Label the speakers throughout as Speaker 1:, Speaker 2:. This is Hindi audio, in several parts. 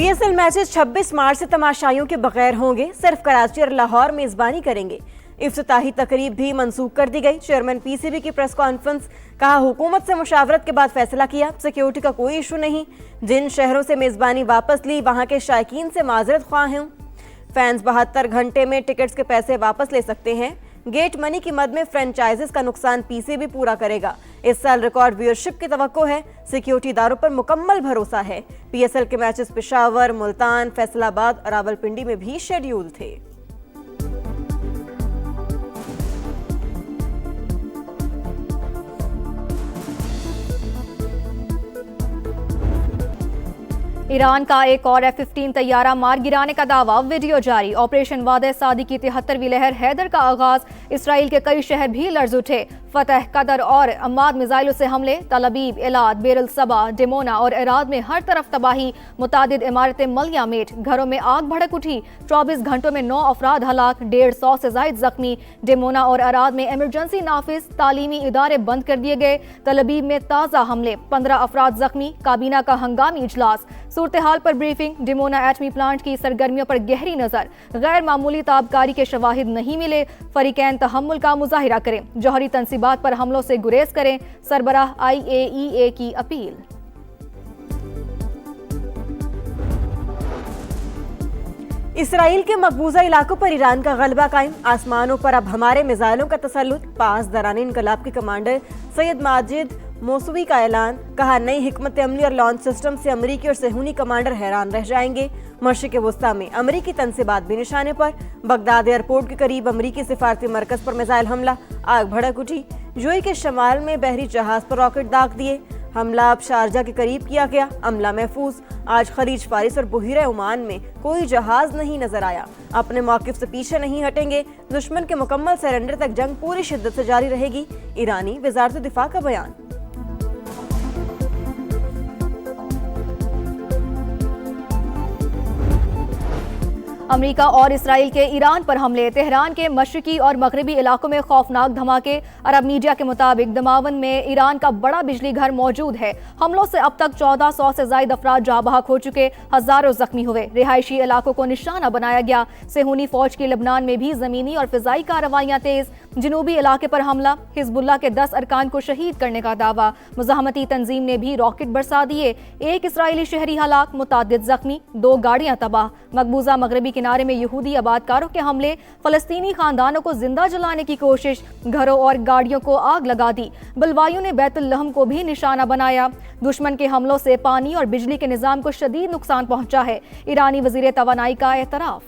Speaker 1: पीएसएल मैचेस 26 मार्च से तमाशाइयों के बगैर होंगे। सिर्फ कराची और लाहौर मेजबानी करेंगे। इफ्तिताही तकरीब भी मंसूख कर दी गई। चेयरमैन पीसीबी की प्रेस कॉन्फ्रेंस, कहा हुकूमत से मुशावरत के बाद फैसला किया। सिक्योरिटी का कोई इशू नहीं। जिन शहरों से मेजबानी वापस ली वहां के शायकीन से माजरत ख्वाह हूं। फैंस 72 घंटे में टिकट्स के पैसे वापस ले सकते हैं। गेट मनी की मद में फ्रेंचाइजेस का नुकसान पीसीबी पूरा करेगा। इस साल रिकॉर्ड व्यूअरशिप की तवक्को है। सिक्योरिटी इदारों पर मुकम्मल भरोसा है। पीएसएल के मैचेस पेशावर, मुल्तान, फैसलाबाद और रावलपिंडी में भी शेड्यूल थे।
Speaker 2: ईरान का एक और F-15 तैयारा मार गिराने का दावा, वीडियो जारी। ऑपरेशन वादे सादी की 73वीं लहर हैदर का आगाज। इसराइल के कई शहर भी लर्ज उठे। फतह, कदर और अम्माद मिसाइलों से हमले। तलबीब, इलाद, बेरल सबा, डिमोना और इराद में हर तरफ तबाही। मुतादिद इमारतें मलिया मेट। घरों में आग भड़क उठी। 24 घंटों में 9 अफराद हलाक, 150 से जायद जख्मी। डिमोना और इराद में इमरजेंसी नाफिज। तालीमी इदारे बंद कर दिए गए। तलबीब में ताज़ा हमले, 15 अफराद जख्मी। काबीना का हंगामी इजलास। सूरत हाल पर ब्रीफिंग। डिमोना एटमी प्लांट की सरगर्मियों पर गहरी नजर। गैर मामूली ताबकारी के शवाहिद नहीं मिले। फरीकैन तहम्मुल का मुजाहिरा करें। जौहरी तंसीबात पर हमलों से गुरेज करें। सरबराह IAEA की अपील।
Speaker 1: इसराइल के मकबूजा इलाकों पर ईरान का गलबा कायम। आसमानों पर अब हमारे मिसाइलों का तसल्लुत। पास दरानी इनकलाब के कमांडर सैयद माजिद मौसूवी का ऐलान, कहा नई हिकमत अमली और लॉन्च सिस्टम से अमरीकी और सेहूनी कमांडर हैरान रह जाएंगे। मशरिक़ वस्ता में अमरीकी तनसीबात भी निशाने पर। बगदाद एयरपोर्ट के करीब अमरीकी सिफारती मरकज पर मिसाइल हमला, आग भड़क उठी। यूएई के शमाल में बहरी जहाज पर रॉकेट दाग दिए। हमला अब शारजा के करीब किया गया, अमला महफूज। आज खलीज फारिस और बुहिरा ओमान में कोई जहाज नहीं नजर आया। अपने मौक़िफ़ से पीछे नहीं हटेंगे। दुश्मन के मुकम्मल सरेंडर तक जंग पूरी शिद्दत से जारी रहेगी। ईरानी वज़ारत दिफा का बयान।
Speaker 2: अमेरिका और इसराइल के ईरान पर हमले। तेहरान के मशरकी और मगरबी इलाकों में खौफनाक धमाके। अरब मीडिया के मुताबिक दमावन में ईरान का बड़ा बिजली घर मौजूद है। हमलों से अब तक 1400 से ज्यादा अफराद जाँ बहक हो चुके, हजारों जख्मी हुए। रिहायशी इलाकों को निशाना बनाया गया। सेहूनी फौज की लेबनान में भी जमीनी और फिजाई कार्रवाइयां तेज। जनूबी इलाके पर हमला। हिजबुल्लाह के 10 अरकान को शहीद करने का दावा। मुजाहमती तंजीम ने भी रॉकेट बरसा दिए। एक इसराइली शहरी हलाक, मुतादिद जख्मी, 2 गाड़ियां तबाह। मकबूजा मगरबी किनारे में यहूदी आबादकारों के हमले। फलस्तीनी खानदानों को जिंदा जलाने की कोशिश। घरों और गाड़ियों को आग लगा दी। बलवाइयों ने बैतुल लहम को भी निशाना बनाया। दुश्मन के हमलों से पानी और बिजली के निजाम को शदीद नुकसान पहुंचा है। ईरानी वजीर तवानाई का एतराफ।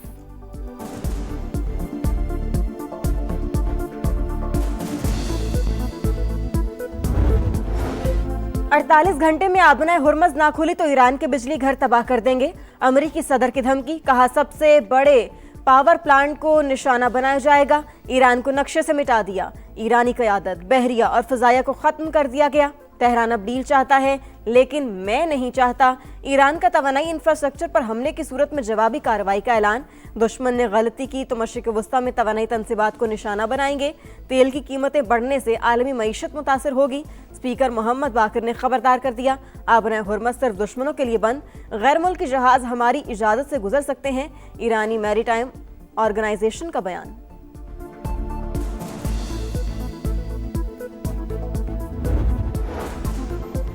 Speaker 1: 48 घंटे में आबनाए हुर्मज ना खुली तो ईरान के बिजली घर तबाह कर देंगे। अमेरिकी सदर की धमकी, कहा सबसे बड़े पावर प्लांट को निशाना बनाया जाएगा। ईरान को नक्शे से मिटा दिया। ईरानी क़यादत, बहरिया और फ़ज़ाया को ख़त्म कर दिया गया। तेहरान अब डील चाहता है लेकिन मैं नहीं चाहता। ईरान का तवानाई इंफ्रास्ट्रक्चर पर हमले की सूरत में जवाबी कार्रवाई का ऐलान। दुश्मन ने गलती की तो मशरिक़ वस्ता में तवानाई तनसीबात को निशाना बनाएंगे। तेल की कीमतें बढ़ने से आलमी मईशत मुतासर होगी। स्पीकर मोहम्मद बाकिर ने खबरदार कर दिया, आबनाए हुर्मज सिर्फ दुश्मनों के लिए बंद। गैर मुल्की जहाज हमारी इजाज़त से गुजर सकते हैं। ईरानी मैरीटाइम ऑर्गेनाइजेशन का बयान।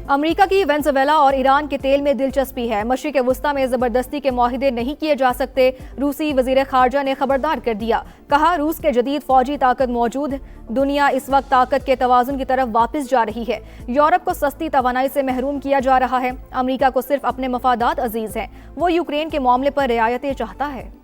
Speaker 2: अमेरिका की वेनेजुएला और ईरान के तेल में दिलचस्पी है। मशरिक़ वस्ता में जबरदस्ती के मुआहिदे नहीं किए जा सकते। रूसी वजीर खारजा ने खबरदार कर दिया, कहा रूस के जदीद फौजी ताकत मौजूद है। दुनिया इस वक्त ताकत के तवाजुन की तरफ वापस जा रही है। यूरोप को सस्ती तवानाई से महरूम किया जा रहा है। अमेरिका को सिर्फ अपने मफादात अजीज हैं। वो यूक्रेन के मामले पर रियायतें चाहता है।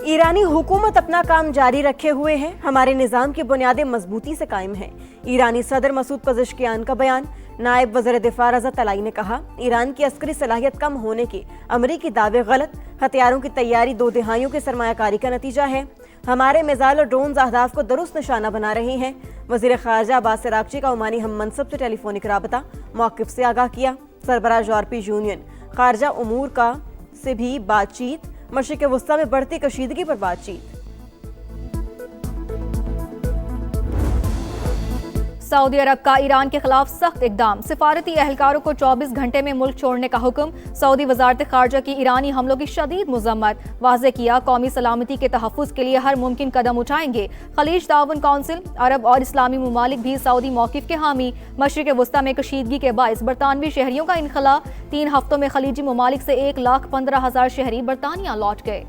Speaker 1: ईरानी हुकूमत अपना काम जारी रखे हुए है। हमारे निज़ाम की बुनियादें मजबूती से कायम हैं। ईरानी सदर मसूद पज़ेश्कियान का बयान। नायब वज़ीर दिफा रज़ा तलाई ने कहा, ईरान की अस्करी सलाहियत कम होने के अमरीकी दावे गलत। हथियारों की तैयारी 2 दिहाइयों की सरमायाकारी का नतीजा है। हमारे मिसाइल और ड्रोन अहदाफ को दुरुस्त निशाना बना रहे हैं। वज़ीर ख़ारजा अब्बास अराग़ची का ओमानी हम मनसब से टेलीफोनिक राबता, मौक़िफ़ से आगाह किया। सरबराह यूरोपीय यूनियन ख़ारजा उमूर का से भी बातचीत। मशरिक़ वस्ता में बढ़ती कशीदगी पर बातचीत।
Speaker 2: सऊदी अरब का ईरान के खिलाफ सख्त इकदाम, सिफारती एहलकारों को 24 घंटे में मुल्क छोड़ने का हुक्म। सऊदी वजारत खारजा की ईरानी हमलों की शदीद मजम्मत, वाज़े किया कौमी सलामती के तहफ़्फ़ुज़ के लिए हर मुमकिन कदम उठाएंगे। खलीज ताउन काउंसिल, अरब और इस्लामी ममालिक भी सऊदी मौक़िफ़ के हामी। मशरिक़ वस्ता में कशीदगी के बायस बरतानवी शहरियों का इनखला, 3 हफ्तों में खलीजी ममालिक से 1,15,000 शहरी बरतानिया लौट गए।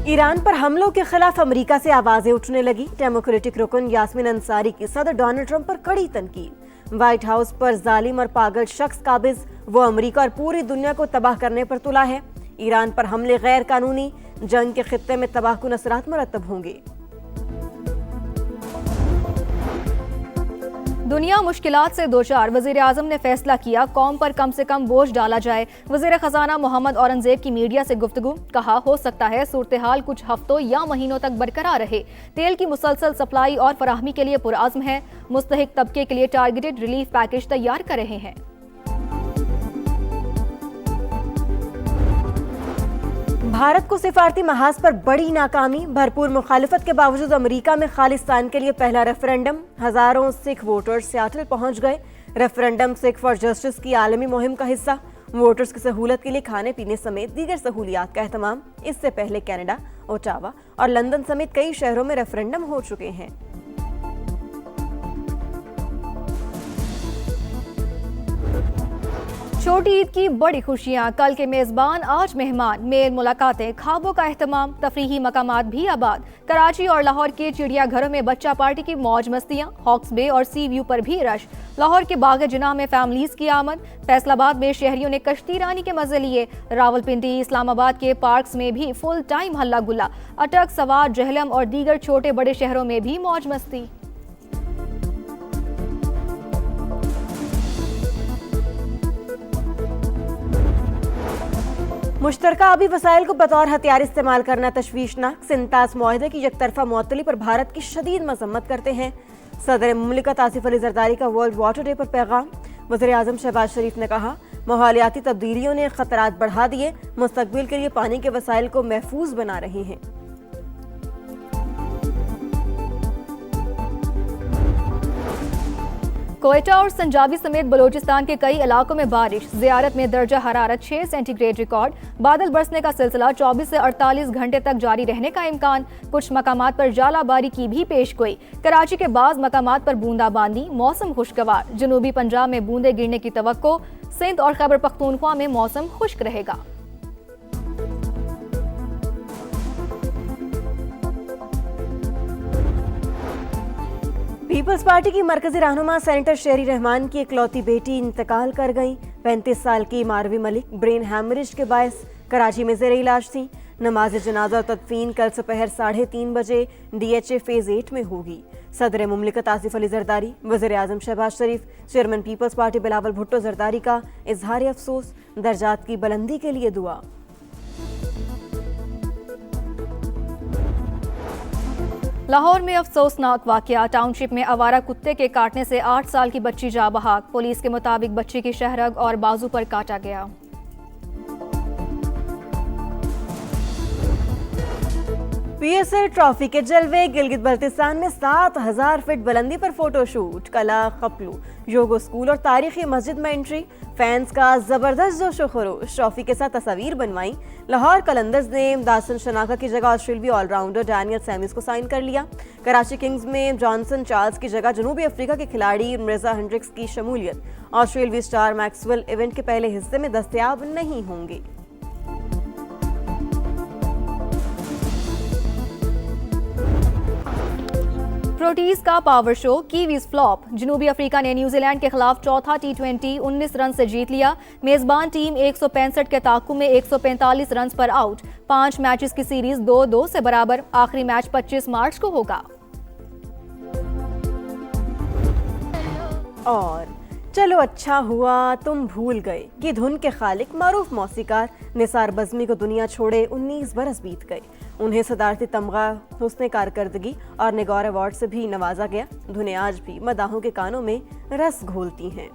Speaker 1: ईरान पर हमलों के खिलाफ अमेरिका से आवाजें उठने लगी। डेमोक्रेटिक रुकन यास्मीन अंसारी की सदर डोनाल्ड ट्रंप पर कड़ी तनकीद। व्हाइट हाउस पर जालिम और पागल शख्स काबिज, वो अमेरिका और पूरी दुनिया को तबाह करने पर तुला है। ईरान पर हमले गैर कानूनी, जंग के खित्ते में तबाहकुन असरात मुरतब होंगे।
Speaker 2: दुनिया मुश्किलात से दो चार, वजीर आजम ने फैसला किया कौम पर कम से कम बोझ डाला जाए। वजीर खजाना मोहम्मद औरंगजेब की मीडिया से गुफ्तगू, कहा हो सकता है सूरत हाल कुछ हफ्तों या महीनों तक बरकरार रहे। तेल की मुसलसल सप्लाई और फराहमी के लिए पुरअज़्म है। मुस्तहिक तबके के लिए टारगेटेड रिलीफ पैकेज तैयार कर रहे हैं।
Speaker 1: भारत को सिफारती महाज पर बड़ी नाकामी, भरपूर मुखालिफत के बावजूद अमेरिका में खालिस्तान के लिए पहला रेफरेंडम। हजारों सिख वोटर्स सियाटल पहुंच गए। रेफरेंडम सिख फॉर जस्टिस की आलमी मुहिम का हिस्सा। वोटर्स की सहूलत के लिए खाने पीने समेत दीगर सहूलियात का एहतमाम। इससे पहले कनाडा, ओटावा और लंदन समेत कई शहरों में रेफरेंडम हो चुके हैं।
Speaker 2: छोटी ईद की बड़ी खुशियां, कल के मेजबान आज मेहमान, मेल मुलाकातें, ख्वाबों का एहतमाम, तफरीही मकामात भी आबाद। कराची और लाहौर के चिड़ियाघरों में बच्चा पार्टी की मौज मस्तियां, हॉक्स बे और सी व्यू पर भी रश। लाहौर के बाग जिनाह में फैमिलीज की आमद। फैसलाबाद में शहरियों ने कश्ती रानी के मजे लिए। रावलपिंडी, इस्लामाबाद के पार्क्स में भी फुल टाइम हल्ला गुल्ला। अटक, सवार, जहलम और दीगर छोटे बड़े शहरों में भी मौज मस्ती।
Speaker 1: मुश्तरका आबी वसाइल को बतौर हथियार इस्तेमाल करना तशवीशनाक। सिंतास मुआहदे की यकतरफा मुअत्तली पर भारत की शदीद मजम्मत करते हैं। सदर मुमलिकत आसिफ अली जरदारी का वर्ल्ड वाटर डे पर पैगाम। वज़ीर आज़म शहबाज शरीफ ने कहा, माहौलियाती तब्दीलियों ने खतरात बढ़ा दिए, मुस्तकबिल के लिए पानी के वसाइल को महफूज बना रही हैं।
Speaker 2: कोयटा और संजाबी समेत बलोचिस्तान के कई इलाकों में बारिश। ज़ियारत में दर्जा हरारत 6 सेंटीग्रेड रिकॉर्ड। बादल बरसने का सिलसिला 24 से 48 घंटे तक जारी रहने का इम्कान। कुछ मकामात पर जालाबारी की भी पेशगोई। कराची के बाज़ मकामात पर बूंदाबांदी, मौसम खुशगवार। जनूबी पंजाब में बूंदे गिरने की तवक्को। सिंध और खैबर पख्तूनख्वा में मौसम खुश्क रहेगा।
Speaker 1: पीपल्स पार्टी की मरकजी रहनुमा सेनेटर शेरी रहमान की इकलौती बेटी इंतकाल कर गई। 35 साल की मारवी मलिक ब्रेन हैमरेज के बायस कराची में ज़ेरे इलाज थी। नमाज जनाजा और तदफीन कल दोपहर 3:30 बजे DHA फेज 8 में होगी। सदर मुमलिकत आसिफ अली जरदारी, वज़ीर आज़म शहबाज शरीफ, चेयरमैन पीपल्स पार्टी बिलावल भुट्टो जरदारी का इजहार अफसोस, दर्जात की बुलंदी के लिए दुआ।
Speaker 2: लाहौर में अफसोसनाक वाकया, टाउनशिप में आवारा कुत्ते के काटने से 8 साल की बच्ची जा बहाक। पुलिस के मुताबिक बच्ची की शहरग और बाजू पर काटा गया।
Speaker 1: PSL ट्रॉफी के जलवे। गिलगित बल्तिस्तान में 7000 फीट बुलंदी पर फोटोशूट। कला, खपलू, योगो स्कूल और तारीखी मस्जिद में एंट्री। फैंस का जबरदस्त जोशो खरोश। ट्रॉफी के साथ तस्वीर बनवाई। लाहौर कलंदर्स ने दासन शनाका की जगह ऑस्ट्रेलियावी ऑलराउंडर डैनियल सैमिस को साइन कर लिया। कराची किंग्स में जॉनसन चार्ल्स की जगह जनूबी अफ्रीका के खिलाड़ी मिर्जा हेंड्रिक्स की शमूलियत। ऑस्ट्रेलियावी स्टार मैक्सवेल इवेंट के पहले हिस्से में दस्तयाब नहीं होंगे।
Speaker 2: प्रोटीज का पावर शो, कीवीज फ्लॉप। जनूबी अफ्रीका ने न्यूजीलैंड के खिलाफ चौथा T20 19 रन से जीत लिया। मेजबान टीम 165 के ताकुब में 145 रन पर आउट। 5 मैचेस की सीरीज 2-2 से बराबर। आखिरी मैच 25 मार्च को होगा।
Speaker 1: और चलो अच्छा हुआ तुम भूल गए कि धुन के खालिक मारूफ मौसीकार निसार बज़मी को दुनिया छोड़े 19 बरस बीत गए। उन्हें सदारती तमगा, हुस्न कारकर्दगी और निगार अवार्ड से भी नवाजा गया। धुनें आज भी मदाहों के कानों में रस घोलती हैं।